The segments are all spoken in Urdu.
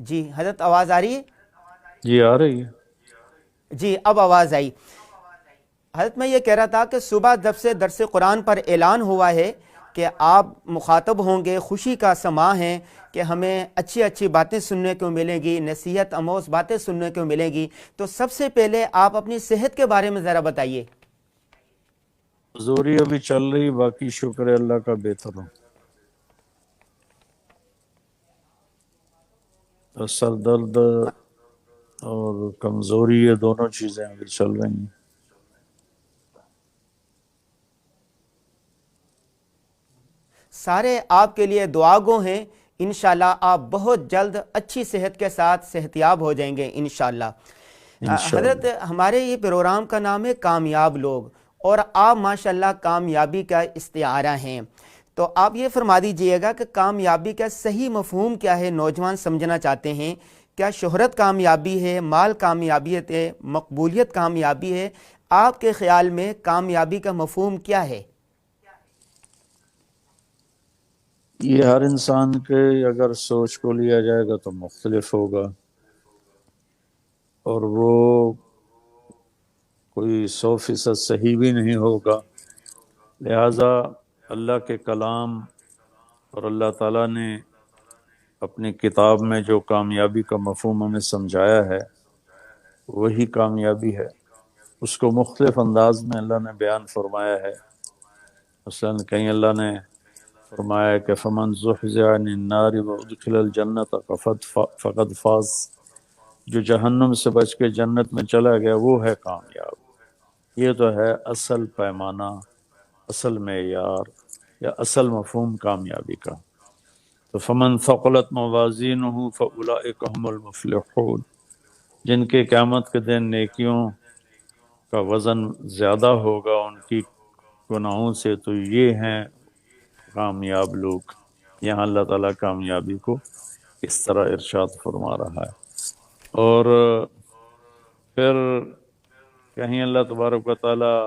جی حضرت آواز آ رہی ہے؟ جی آ رہی ہے۔ جی اب آواز آئی۔ حضرت میں یہ کہہ رہا تھا کہ صبح جب سے درس قرآن پر اعلان ہوا ہے کہ آپ مخاطب ہوں گے، خوشی کا سماں ہے کہ ہمیں اچھی اچھی باتیں سننے کو ملیں گی، نصیحت آموز باتیں سننے کو ملیں گی، تو سب سے پہلے آپ اپنی صحت کے بارے میں ذرا بتائیے۔ زوری ابھی چل رہی، باقی شکر ہے اللہ کا بہتر ہو۔ سر درد اور کمزوری، یہ دونوں چیزیں ابھی چل رہی ہیں۔ سارے آپ کے لیے دعا گو ہیں، انشاءاللہ آپ بہت جلد اچھی صحت کے ساتھ صحتیاب ہو جائیں گے انشاءاللہ۔ حضرت انشاءاللہ۔ ہمارے یہ پروگرام کا نام ہے کامیاب لوگ، اور آپ ماشاءاللہ کامیابی کا استعارہ ہیں، تو آپ یہ فرما دیجئے گا کہ کامیابی کا صحیح مفہوم کیا ہے؟ نوجوان سمجھنا چاہتے ہیں، کیا شہرت کامیابی ہے، مال کامیابیت ہے، مقبولیت کامیابی ہے؟ آپ کے خیال میں کامیابی کا مفہوم کیا ہے؟ یہ ہر انسان کے اگر سوچ کو لیا جائے گا تو مختلف ہوگا، اور وہ کوئی 100% صحیح بھی نہیں ہوگا۔ لہٰذا اللہ کے کلام اور اللہ تعالیٰ نے اپنی کتاب میں جو کامیابی کا مفہوم ہمیں سمجھایا ہے وہی کامیابی ہے۔ اس کو مختلف انداز میں اللہ نے بیان فرمایا ہے۔ مثلا کہیں اللہ نے فرمایا کہ فمن زحزح عن النار وادخل الجنت فقد فاز، جو جہنم سے بچ کے جنت میں چلا گیا وہ ہے کامیاب۔ یہ تو ہے اصل پیمانہ، اصل معیار یا اصل مفہوم کامیابی کا۔ تو فمن ثقلت موازینہ فاولئک هم المفلحون، جن کے قیامت کے دن نیکیوں کا وزن زیادہ ہوگا ان کی گناہوں سے، تو یہ ہیں کامیاب لوگ۔ یہاں اللہ تعالیٰ کامیابی کو اس طرح ارشاد فرما رہا ہے۔ اور پھر کہیں اللہ تبارک و تعالیٰ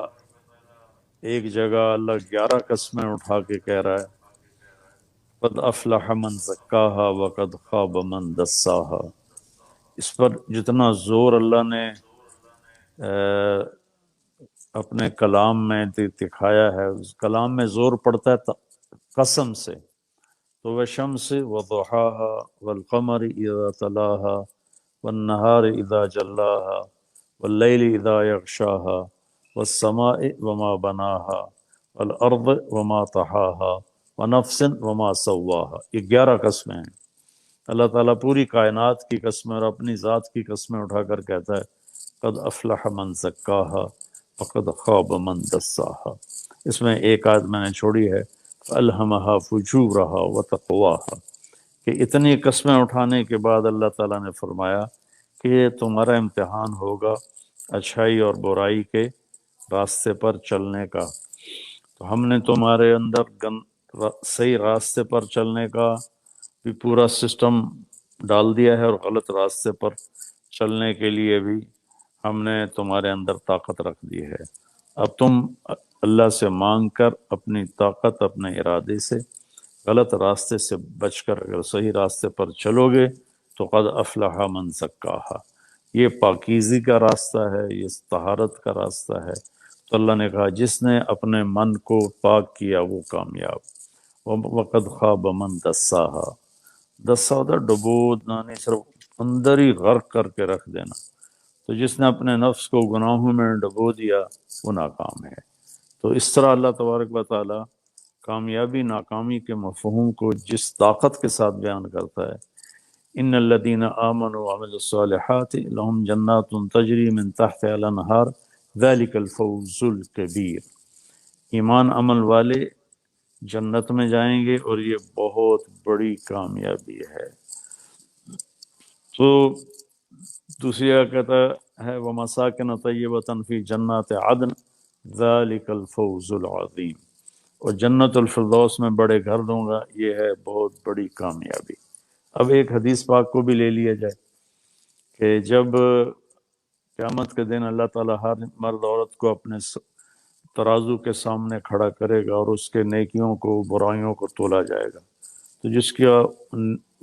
ایک جگہ اللہ 11 قسمیں اٹھا کے کہہ رہا ہے قد افلح من زکاہا وقد خاب من دساہا۔ اس پر جتنا زور اللہ نے اپنے کلام میں دکھایا ہے، اس کلام میں زور پڑتا ہے قسم سے، تو والشمس وضحاها والقمر اذا تلاها والنہار اذا جلاها واللیل اذا یغشاها والسماء وما بناها والارض وما طحاها ونفس وما سواها۔ یہ 11 قسمیں ہیں۔ اللہ تعالیٰ پوری کائنات کی قسمیں اور اپنی ذات کی قسمیں اٹھا کر کہتا ہے قد افلح من زکاہا وقد خاب من دساہا۔ اس میں ایک آیت میں نے چھوڑی ہے فَأَلْهَمَهَا فُجُورَهَا وَتَقْوَاهَا، کہ اتنی قسمیں اٹھانے کے بعد اللہ تعالیٰ نے فرمایا کہ یہ تمہارا امتحان ہوگا اچھائی اور برائی کے راستے پر چلنے کا۔ تو ہم نے تمہارے اندر صحیح راستے پر چلنے کا بھی پورا سسٹم ڈال دیا ہے، اور غلط راستے پر چلنے کے لیے بھی ہم نے تمہارے اندر طاقت رکھ دی ہے۔ اب تم اللہ سے مانگ کر اپنی طاقت، اپنے ارادے سے غلط راستے سے بچ کر اگر صحیح راستے پر چلو گے تو قد افلح من زکاہا۔ یہ پاکیزی کا راستہ ہے، یہ طہارت کا راستہ ہے۔ تو اللہ نے کہا جس نے اپنے من کو پاک کیا وہ کامیاب۔ وقد خاب من دساہا، دسا ہوتا ڈبو نہیں، صرف اندر ہی غرق کر کے رکھ دینا۔ تو جس نے اپنے نفس کو گناہوں میں ڈبو دیا وہ ناکام ہے۔ تو اس طرح اللہ تبارک و تعالی کامیابی ناکامی کے مفہوم کو جس طاقت کے ساتھ بیان کرتا ہے، ان الذین آمنوا وعملوا الصالحات لهم جنات تجری من تحتها الانہار ذلک الفوز الکبیر۔ ایمان عمل والے جنت میں جائیں گے اور یہ بہت بڑی کامیابی ہے۔ تو دوسری آیت کہتا ہے وَمَسَاكِنَ طَيِّبَةً فِي جَنَّاتِ عَدْنٍ ذَلِكَ الْفَوْزُ الْعَظِيمُ، اور جنت الفردوس میں بڑے گھر دوں گا، یہ ہے بہت بڑی کامیابی۔ اب ایک حدیث پاک کو بھی لے لیا جائے کہ جب قیامت کے دن اللہ تعالیٰ ہر مرد عورت کو اپنے ترازو کے سامنے کھڑا کرے گا اور اس کے نیکیوں کو برائیوں کو تولا جائے گا، تو جس کا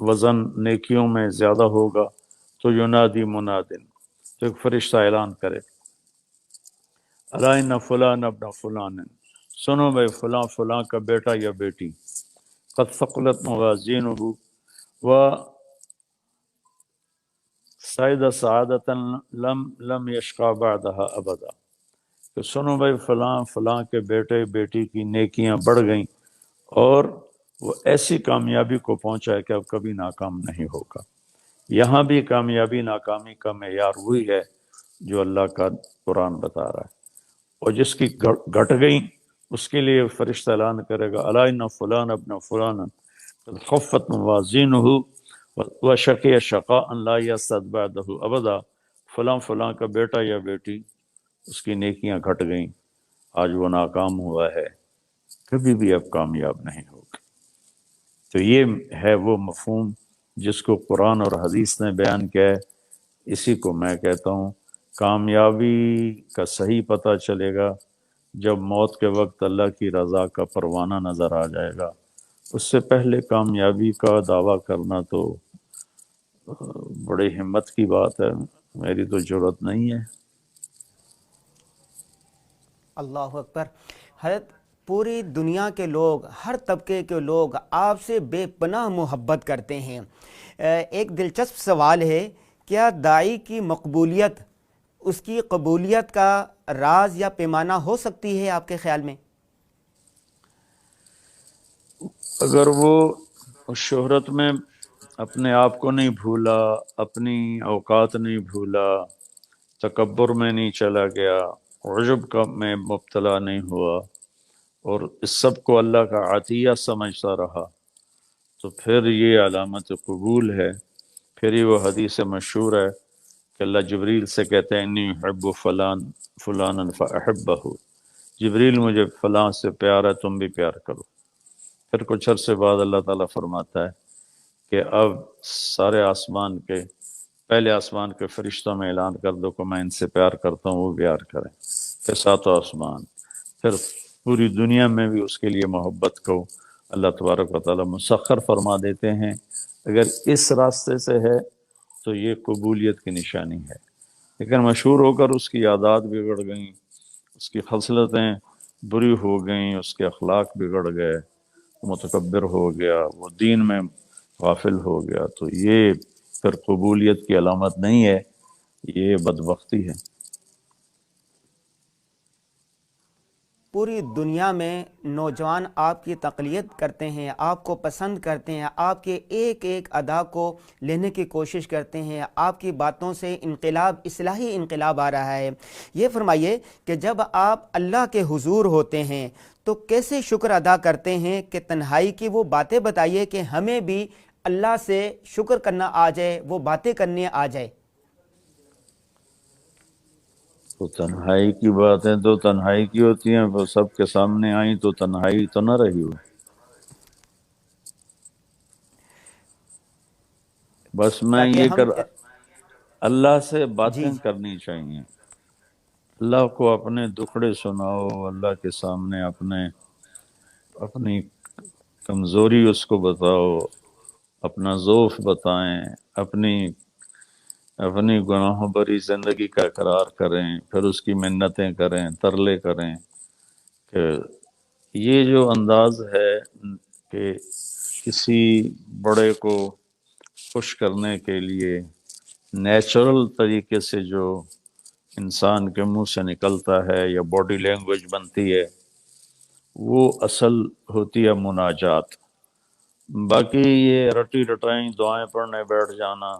وزن نیکیوں میں زیادہ ہوگا تو ینادی منادن، تو ایک فرشتہ اعلان کرے، الا ان فلان ابن فلان، سنو بھائی فلاں فلاں کا بیٹا یا بیٹی، قد ثقلت موازینہ، و سعید سعادتا لم یشقى بعدها ابدا، کہ سنو بھائی فلاں فلاں کے بیٹے بیٹی کی نیکیاں بڑھ گئیں اور وہ ایسی کامیابی کو پہنچا ہے کہ اب کبھی ناکام نہیں ہوگا۔ یہاں بھی کامیابی ناکامی کا معیار وہی ہے جو اللہ کا قرآن بتا رہا ہے، اور جس کی گھٹ گئی اس کے لیے فرشتہ اعلان کرے گا الا ان فلان ابن فلان قد خفت موازینہ وشقی شقاء لا یسعد بعدہ ابدا، فلاں فلاں کا بیٹا یا بیٹی اس کی نیکیاں گھٹ گئیں، آج وہ ناکام ہوا ہے، کبھی بھی اب کامیاب نہیں ہوگا۔ تو یہ ہے وہ مفہوم جس کو قرآن اور حدیث نے بیان کیا ہے۔ اسی کو میں کہتا ہوں کامیابی کا صحیح پتہ چلے گا جب موت کے وقت اللہ کی رضا کا پروانہ نظر آ جائے گا۔ اس سے پہلے کامیابی کا دعویٰ کرنا تو بڑی ہمت کی بات ہے، میری تو جرت نہیں ہے۔ اللہ اکبر۔ حضرت پوری دنیا کے لوگ، ہر طبقے کے لوگ آپ سے بے پناہ محبت کرتے ہیں۔ ایک دلچسپ سوال ہے، کیا داعی کی مقبولیت، اس کی قبولیت کا راز یا پیمانہ ہو سکتی ہے آپ کے خیال میں؟ اگر وہ اس شہرت میں اپنے آپ کو نہیں بھولا، اپنی اوقات نہیں بھولا، تکبر میں نہیں چلا گیا، عجب کا میں مبتلا نہیں ہوا، اور اس سب کو اللہ کا عطیہ سمجھتا رہا، تو پھر یہ علامت قبول ہے۔ پھر یہ وہ حدیث مشہور ہے کہ اللہ جبریل سے کہتے ہیں انی احب فلان فلانا فاحبہ، جبریل مجھے فلاں سے پیار ہے، تم بھی پیار کرو۔ پھر کچھ عرصے بعد اللہ تعالیٰ فرماتا ہے کہ اب سارے آسمان کے، پہلے آسمان کے فرشتوں میں اعلان کر دو کہ میں ان سے پیار کرتا ہوں، وہ پیار کریں۔ پھر ساتوں آسمان، پھر پوری دنیا میں بھی اس کے لیے محبت کو اللہ تبارک و تعالیٰ مسخر فرما دیتے ہیں۔ اگر اس راستے سے ہے تو یہ قبولیت کی نشانی ہے، لیکن مشہور ہو کر اس کی عادات بگڑ گئیں، اس کی خصلتیں بری ہو گئیں، اس کے اخلاق بگڑ گئے، متکبر ہو گیا، وہ دین میں غافل ہو گیا، تو یہ پھر قبولیت کی علامت نہیں ہے، یہ بدبختی ہے۔ پوری دنیا میں نوجوان آپ کی تقلید کرتے ہیں، آپ کو پسند کرتے ہیں، آپ کے ایک ایک ادا کو لینے کی کوشش کرتے ہیں، آپ کی باتوں سے انقلاب، اصلاحی انقلاب آ رہا ہے۔ یہ فرمائیے کہ جب آپ اللہ کے حضور ہوتے ہیں تو کیسے شکر ادا کرتے ہیں کہ تنہائی کی وہ باتیں بتائیے کہ ہمیں بھی اللہ سے شکر کرنا آ جائے، وہ باتیں کرنے آ جائے۔ تو تنہائی کی باتیں تو تنہائی کی ہوتی ہیں، وہ سب کے سامنے آئیں تو تنہائی تو نہ رہی ہو۔ بس میں تاکہ یہ ہم اللہ سے جی باتیں جی کرنی چاہیے، اللہ کو اپنے دکھڑے سناؤ، اللہ کے سامنے اپنی کمزوری اس کو بتاؤ، اپنا ضعف بتائیں، اپنی گناہوں بری زندگی کا اقرار کریں، پھر اس کی منتیں کریں، ترلے کریں، کہ یہ جو انداز ہے کہ کسی بڑے کو خوش کرنے کے لیے نیچرل طریقے سے جو انسان کے منہ سے نکلتا ہے یا باڈی لینگویج بنتی ہے، وہ اصل ہوتی ہے مناجات۔ باقی یہ رٹی رٹائیں دعائیں پڑھنے بیٹھ جانا،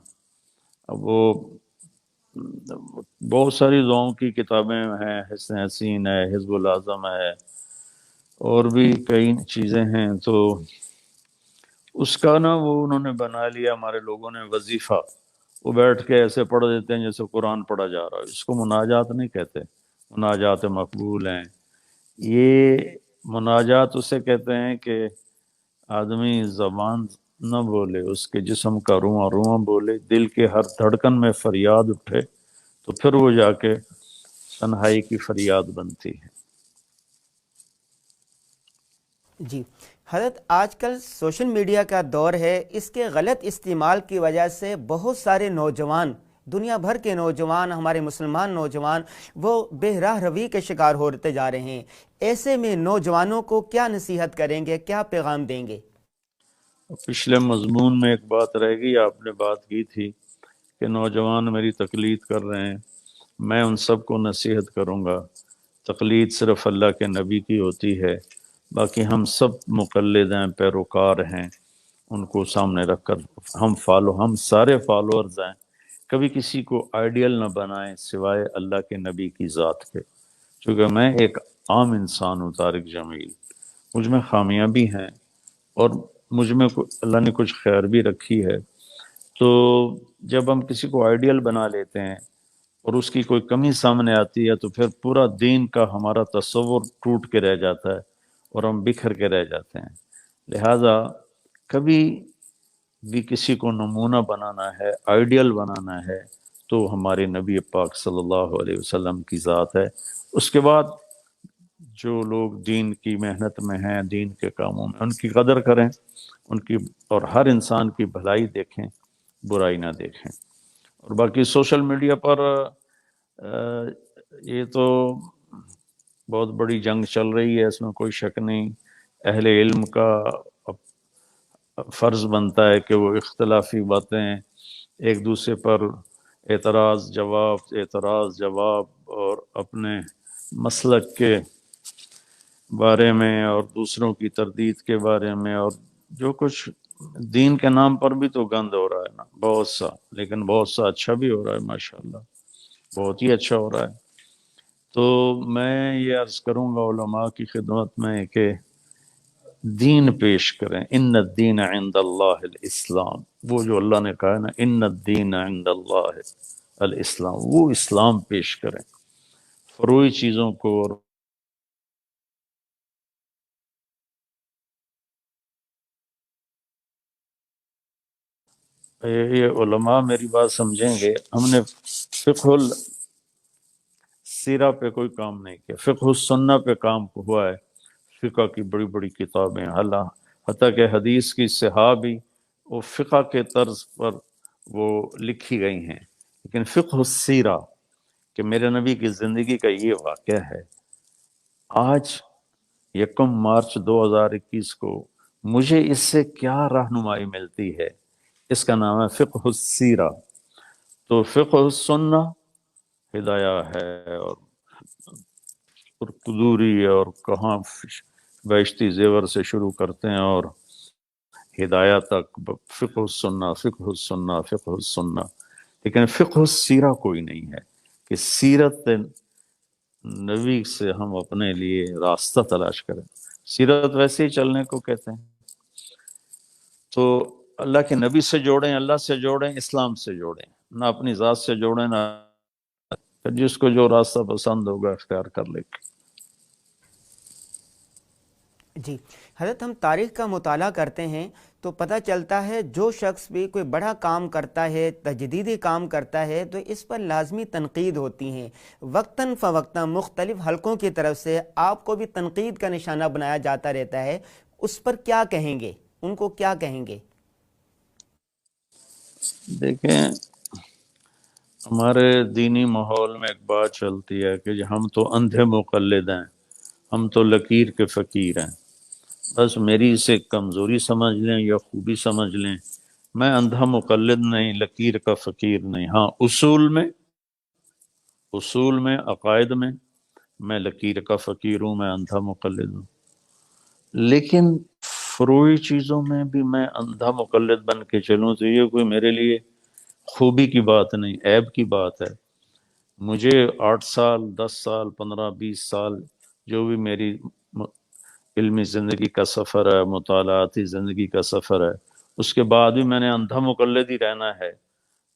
وہ بہت ساری دعاؤں کی کتابیں ہیں، حسن حسین ہے، حزب الاعظم ہے، اور بھی کئی چیزیں ہیں، تو اس کا نا وہ انہوں نے بنا لیا ہمارے لوگوں نے وظیفہ، وہ بیٹھ کے ایسے پڑھ دیتے ہیں جیسے قرآن پڑھا جا رہا ہے۔ اس کو مناجات نہیں کہتے، مناجات مقبول ہیں۔ یہ مناجات اسے کہتے ہیں کہ آدمی زبان نہ بولے، اس کے جسم کا رواں رواں بولے، دل کے ہر دھڑکن میں فریاد اٹھے، تو پھر وہ جا کے تنہائی کی فریاد بنتی ہے۔ جی حضرت آج کل سوشل میڈیا کا دور ہے، اس کے غلط استعمال کی وجہ سے بہت سارے نوجوان، دنیا بھر کے نوجوان، ہمارے مسلمان نوجوان، وہ بے راہ روی کے شکار ہوتے جا رہے ہیں۔ ایسے میں نوجوانوں کو کیا نصیحت کریں گے، کیا پیغام دیں گے؟ پچھلے مضمون میں ایک بات رہ گئی، آپ نے بات کی تھی کہ نوجوان میری تقلید کر رہے ہیں، میں ان سب کو نصیحت کروں گا، تقلید صرف اللہ کے نبی کی ہوتی ہے، باقی ہم سب مقلد ہیں، پیروکار ہیں، ان کو سامنے رکھ کر ہم سارے فالورز ہیں، کبھی کسی کو آئیڈیل نہ بنائیں سوائے اللہ کے نبی کی ذات کے، چونکہ میں ایک عام انسان ہوں، طارق جمیل، مجھ میں خامیاں بھی ہیں اور مجھ میں اللہ نے کچھ خیر بھی رکھی ہے۔ تو جب ہم کسی کو آئیڈیل بنا لیتے ہیں اور اس کی کوئی کمی سامنے آتی ہے تو پھر پورا دین کا ہمارا تصور ٹوٹ کے رہ جاتا ہے اور ہم بکھر کے رہ جاتے ہیں۔ لہٰذا کبھی بھی کسی کو نمونہ بنانا ہے، آئیڈیل بنانا ہے، تو ہمارے نبی پاک صلی اللہ علیہ وسلم کی ذات ہے۔ اس کے بعد جو لوگ دین کی محنت میں ہیں، دین کے کاموں میں، ان کی قدر کریں، ان کی، اور ہر انسان کی بھلائی دیکھیں، برائی نہ دیکھیں۔ اور باقی سوشل میڈیا پر یہ تو بہت بڑی جنگ چل رہی ہے، اس میں کوئی شک نہیں۔ اہل علم کا فرض بنتا ہے کہ وہ اختلافی باتیں ایک دوسرے پر اعتراض جواب اور اپنے مسلک کے بارے میں اور دوسروں کی تردید کے بارے میں، اور جو کچھ دین کے نام پر بھی تو گند ہو رہا ہے نا بہت سا، لیکن بہت سا اچھا بھی ہو رہا ہے، ماشاءاللہ بہت ہی اچھا ہو رہا ہے۔ تو میں یہ عرض کروں گا علماء کی خدمت میں کہ دین پیش کریں، ان الدین عند اللہ الاسلام، وہ جو اللہ نے کہا ہے نا، ان الدین عند اللہ الاسلام، وہ اسلام پیش کریں، فروعی چیزوں کو اور یہ علماء میری بات سمجھیں گے۔ ہم نے فقہ السیرہ پہ کوئی کام نہیں کیا، فقہ السنہ پہ کام ہوا ہے، فقہ کی بڑی بڑی کتابیں، حتیٰ کہ حدیث کی صحاح بھی وہ فقہ کے طرز پر وہ لکھی گئی ہیں، لیکن فقہ السیرہ کہ میرے نبی کی زندگی کا یہ واقعہ ہے، آج 1 مارچ 2021 کو مجھے اس سے کیا رہنمائی ملتی ہے، اس کا نام ہے فقہ السیرہ۔ تو فقہ السنہ ہدایہ ہے، اور قدوری اور کہاں بیشتی زیور سے شروع کرتے ہیں اور ہدایہ تک فقہ السنہ فقہ السنہ فقہ السنہ، لیکن فقہ السیرہ کوئی نہیں ہے کہ سیرت نبی سے ہم اپنے لیے راستہ تلاش کریں۔ سیرت ویسے ہی چلنے کو کہتے ہیں، تو اللہ کے نبی سے جوڑیں، اللہ سے جوڑیں، اسلام سے جوڑیں، نہ اپنی ذات سے جوڑیں، نہ جس کو جو راستہ پسند ہوگا اختیار کر لے۔ جی حضرت، ہم تاریخ کا مطالعہ کرتے ہیں تو پتہ چلتا ہے جو شخص بھی کوئی بڑا کام کرتا ہے، تجدیدی کام کرتا ہے، تو اس پر لازمی تنقید ہوتی ہیں، وقتاً فوقتاً مختلف حلقوں کی طرف سے آپ کو بھی تنقید کا نشانہ بنایا جاتا رہتا ہے، اس پر کیا کہیں گے، ان کو کیا کہیں گے؟ دیکھیں، ہمارے دینی ماحول میں ایک بات چلتی ہے کہ ہم تو اندھے مقلد ہیں، ہم تو لکیر کے فقیر ہیں، بس میری اسے کمزوری سمجھ لیں یا خوبی سمجھ لیں، میں اندھا مقلد نہیں، لکیر کا فقیر نہیں۔ ہاں، اصول میں عقائد میں لکیر کا فقیر ہوں، میں اندھا مقلد ہوں، لیکن فروعی چیزوں میں بھی میں اندھا مقلد بن کے چلوں تو یہ کوئی میرے لیے خوبی کی بات نہیں، عیب کی بات ہے۔ مجھے 8 سال، 10 سال، 15، 20 سال جو بھی میری علمی زندگی کا سفر ہے، مطالعاتی زندگی کا سفر ہے، اس کے بعد بھی میں نے اندھا مقلد ہی رہنا ہے،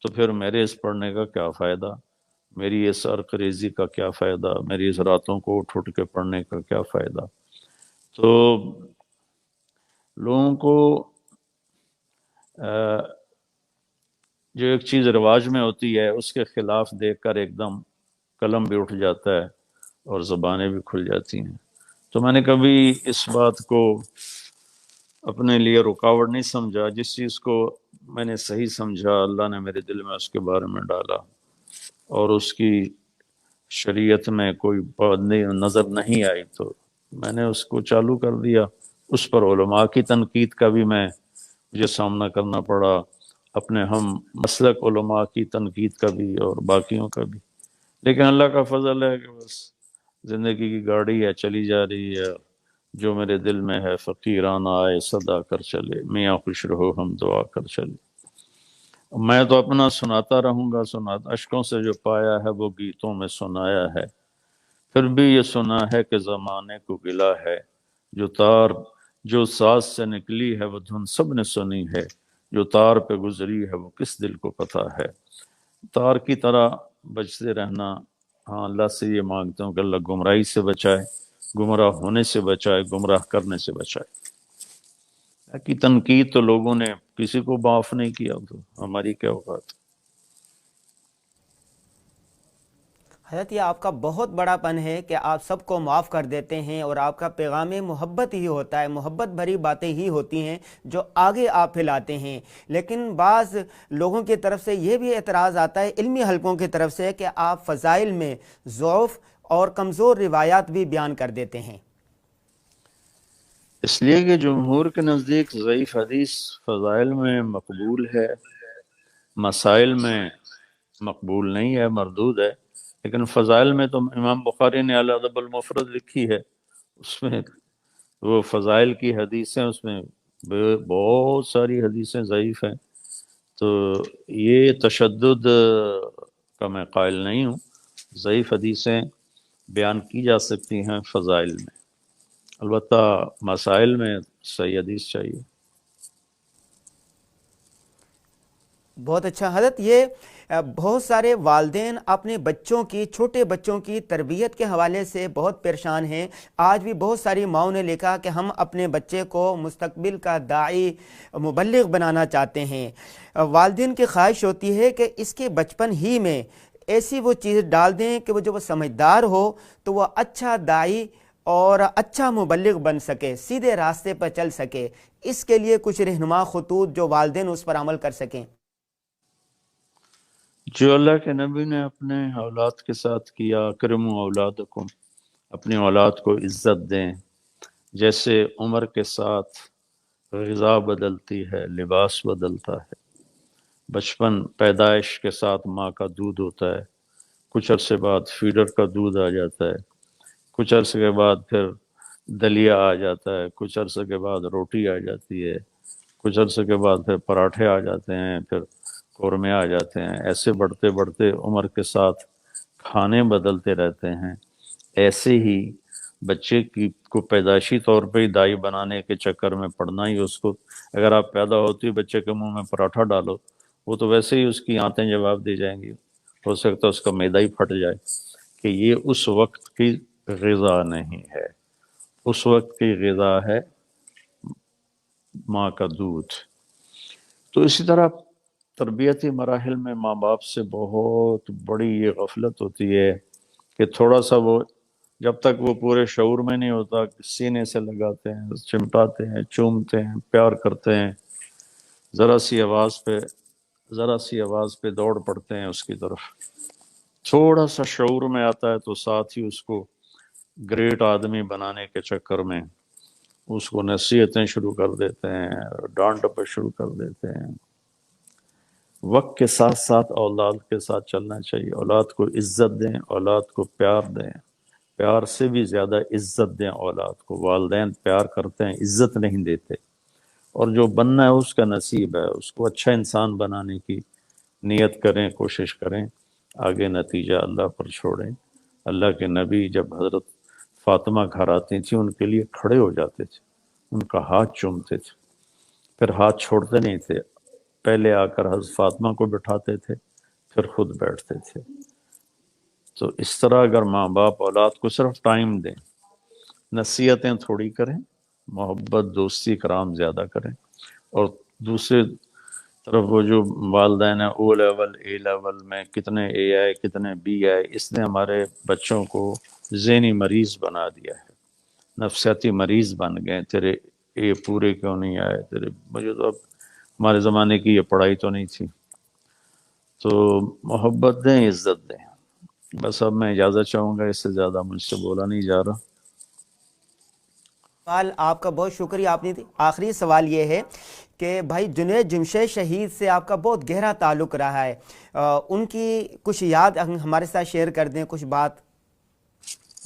تو پھر میرے اس پڑھنے کا کیا فائدہ، میری اس ارقریزی کا کیا فائدہ، میری اس راتوں کو اٹھ اٹھ کے پڑھنے کا کیا فائدہ۔ تو لوگوں کو جو ایک چیز رواج میں ہوتی ہے اس کے خلاف دیکھ کر ایک دم قلم بھی اٹھ جاتا ہے اور زبانیں بھی کھل جاتی ہیں۔ تو میں نے کبھی اس بات کو اپنے لیے رکاوٹ نہیں سمجھا. جس چیز کو میں نے صحیح سمجھا اللہ نے میرے دل میں اس کے بارے میں ڈالا، اور اس کی شریعت میں کوئی پابندی نظر نہیں آئی تو میں نے اس کو چالو کر دیا. اس پر علماء کی تنقید کا بھی مجھے سامنا کرنا پڑا، اپنے ہم مسلک علماء کی تنقید کا بھی اور باقیوں کا بھی. لیکن اللہ کا فضل ہے کہ بس زندگی کی گاڑی ہے، چلی جا رہی ہے. جو میرے دل میں ہے فقیرانہ آئے صدا کر چلے، میاں خوش رہو ہم دعا کر چلے. میں تو اپنا سناتا رہوں گا، اشکوں سے جو پایا ہے وہ گیتوں میں سنایا ہے. پھر بھی یہ سنا ہے کہ زمانے کو گلا ہے، جو تار جو ساز سے نکلی ہے وہ دھن سب نے سنی ہے. جو تار پہ گزری ہے وہ کس دل کو پتہ ہے. تار کی طرح بچتے رہنا. ہاں اللہ سے یہ مانگتا ہوں کہ اللہ گمراہی سے بچائے، گمراہ ہونے سے بچائے، گمراہ کرنے سے بچائے. کی تنقید تو لوگوں نے کسی کو معاف نہیں کیا، تو ہماری کیا اوقات. حضرت یہ آپ کا بہت بڑا پن ہے کہ آپ سب کو معاف کر دیتے ہیں، اور آپ کا پیغام محبت ہی ہوتا ہے، محبت بھری باتیں ہی ہوتی ہیں جو آگے آپ پھیلاتے ہیں. لیکن بعض لوگوں کی طرف سے یہ بھی اعتراض آتا ہے، علمی حلقوں کی طرف سے، کہ آپ فضائل میں ضعف اور کمزور روایات بھی بیان کر دیتے ہیں. اس لیے کہ جمہور کے نزدیک ضعیف حدیث فضائل میں مقبول ہے، مسائل میں مقبول نہیں ہے، مردود ہے. لیکن فضائل میں تو امام بخاری نے الادب المفرد لکھی ہے، اس میں وہ فضائل کی حدیثیں، اس میں بہت ساری حدیثیں ضعیف ہیں. تو یہ تشدد کا میں قائل نہیں ہوں. ضعیف حدیثیں بیان کی جا سکتی ہیں فضائل میں، البتہ مسائل میں صحیح حدیث چاہیے. بہت اچھا حضرت. یہ بہت سارے والدین اپنے بچوں کی، چھوٹے بچوں کی تربیت کے حوالے سے بہت پریشان ہیں. آج بھی بہت ساری ماؤں نے لکھا کہ ہم اپنے بچے کو مستقبل کا داعی، مبلغ بنانا چاہتے ہیں. والدین کی خواہش ہوتی ہے کہ اس کے بچپن ہی میں ایسی وہ چیز ڈال دیں کہ جب وہ سمجھدار ہو تو وہ اچھا داعی اور اچھا مبلغ بن سکے، سیدھے راستے پر چل سکے. اس کے لیے کچھ رہنما خطوط جو والدین اس پر عمل کر سکیں. جو اللہ کے نبی نے اپنے اولاد کے ساتھ کیا، کرموا اولادکم، اپنی اولاد کو عزت دیں. جیسے عمر کے ساتھ غذا بدلتی ہے، لباس بدلتا ہے. بچپن پیدائش کے ساتھ ماں کا دودھ ہوتا ہے، کچھ عرصے بعد فیڈر کا دودھ آ جاتا ہے، کچھ عرصے کے بعد پھر دلیا آ جاتا ہے، کچھ عرصے کے بعد روٹی آ جاتی ہے، کچھ عرصے کے بعد پھر پراٹھے آ جاتے ہیں، پھر قورمے آ جاتے ہیں. ایسے بڑھتے بڑھتے عمر کے ساتھ کھانے بدلتے رہتے ہیں. ایسے ہی بچے کو پیدائشی طور پہ ہی دائی بنانے کے چکر میں پڑنا ہی، اس کو اگر آپ پیدا ہوتی بچے کے منہ میں پراٹھا ڈالو، وہ تو ویسے ہی اس کی آنتیں جواب دے جائیں گی، ہو سکتا ہے اس کا معدہ ہی پھٹ جائے. کہ یہ اس وقت کی غذا نہیں ہے، اس وقت کی غذا ہے ماں کا دودھ. تو اسی طرح تربیتی مراحل میں ماں باپ سے بہت بڑی یہ غفلت ہوتی ہے کہ تھوڑا سا وہ جب تک وہ پورے شعور میں نہیں ہوتا سینے سے لگاتے ہیں، چمٹاتے ہیں، چومتے ہیں، پیار کرتے ہیں. ذرا سی آواز پہ دوڑ پڑتے ہیں اس کی طرف. تھوڑا سا شعور میں آتا ہے تو ساتھ ہی اس کو گریٹ آدمی بنانے کے چکر میں اس کو نصیحتیں شروع کر دیتے ہیں، ڈانٹ پہ شروع کر دیتے ہیں. وقت کے ساتھ ساتھ اولاد کے ساتھ چلنا چاہیے. اولاد کو عزت دیں، اولاد کو پیار دیں، پیار سے بھی زیادہ عزت دیں اولاد کو. والدین پیار کرتے ہیں، عزت نہیں دیتے. اور جو بننا ہے اس کا نصیب ہے، اس کو اچھا انسان بنانے کی نیت کریں، کوشش کریں، آگے نتیجہ اللہ پر چھوڑیں. اللہ کے نبی جب حضرت فاطمہ گھر آتی تھیں ان کے لیے کھڑے ہو جاتے تھے، ان کا ہاتھ چومتے تھے، پھر ہاتھ چھوڑتے نہیں تھے. پہلے آ کر حضرت فاطمہ کو بٹھاتے تھے، پھر خود بیٹھتے تھے. تو اس طرح اگر ماں باپ اولاد کو صرف ٹائم دیں، نصیحتیں تھوڑی کریں، محبت دوستی کرام زیادہ کریں، اور دوسرے طرف وہ جو والدین ہیں او لیول اے لیول میں کتنے اے آئے کتنے بی آئے، اس نے ہمارے بچوں کو ذہنی مریض بنا دیا ہے، نفسیاتی مریض بن گئے. تیرے یہ پورے کیوں نہیں آئے تیرے، مجھے تو اب ہمارے زمانے کی یہ پڑھائی تو نہیں تھی، تو محبت دیں، عزت دیں۔ بس اب میں اجازت چاہوں گا، اس سے زیادہ مجھ سے بولا نہیں جا رہا۔ سوال آپ کا بہت شکریہ، آپ نے آخری سوال یہ ہے کہ بھائی جنید جمشید شہید سے آپ کا بہت گہرا تعلق رہا ہے، ان کی کچھ یاد ہمارے ساتھ شیئر کر دیں، کچھ بات۔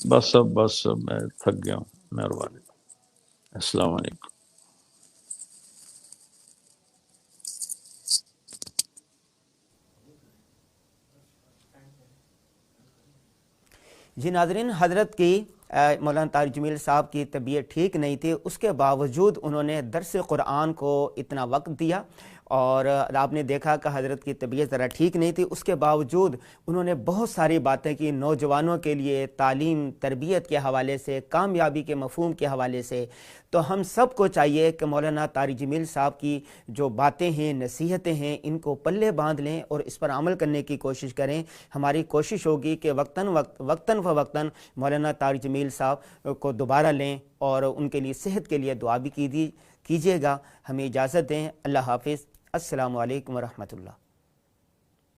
بس اب میں تھک گیا ہوں، مہربانی، السلام علیکم۔ جی ناظرین، حضرت کی مولانا طارق جمیل صاحب کی طبیعت ٹھیک نہیں تھی، اس کے باوجود انہوں نے درس قرآن کو اتنا وقت دیا، اور آپ نے دیکھا کہ حضرت کی طبیعت ذرا ٹھیک نہیں تھی، اس کے باوجود انہوں نے بہت ساری باتیں کی نوجوانوں کے لیے، تعلیم تربیت کے حوالے سے، کامیابی کے مفہوم کے حوالے سے۔ تو ہم سب کو چاہیے کہ مولانا طارق جمیل صاحب کی جو باتیں ہیں، نصیحتیں ہیں، ان کو پلے باندھ لیں اور اس پر عمل کرنے کی کوشش کریں۔ ہماری کوشش ہوگی کہ وقتاً فوقتاً مولانا طارق جمیل صاحب کو دوبارہ لیں اور ان کے لیے صحت کے لیے دعا بھی کیجیے گا۔ ہمیں اجازت دیں، اللہ حافظ، السلام علیکم ورحمۃ اللہ۔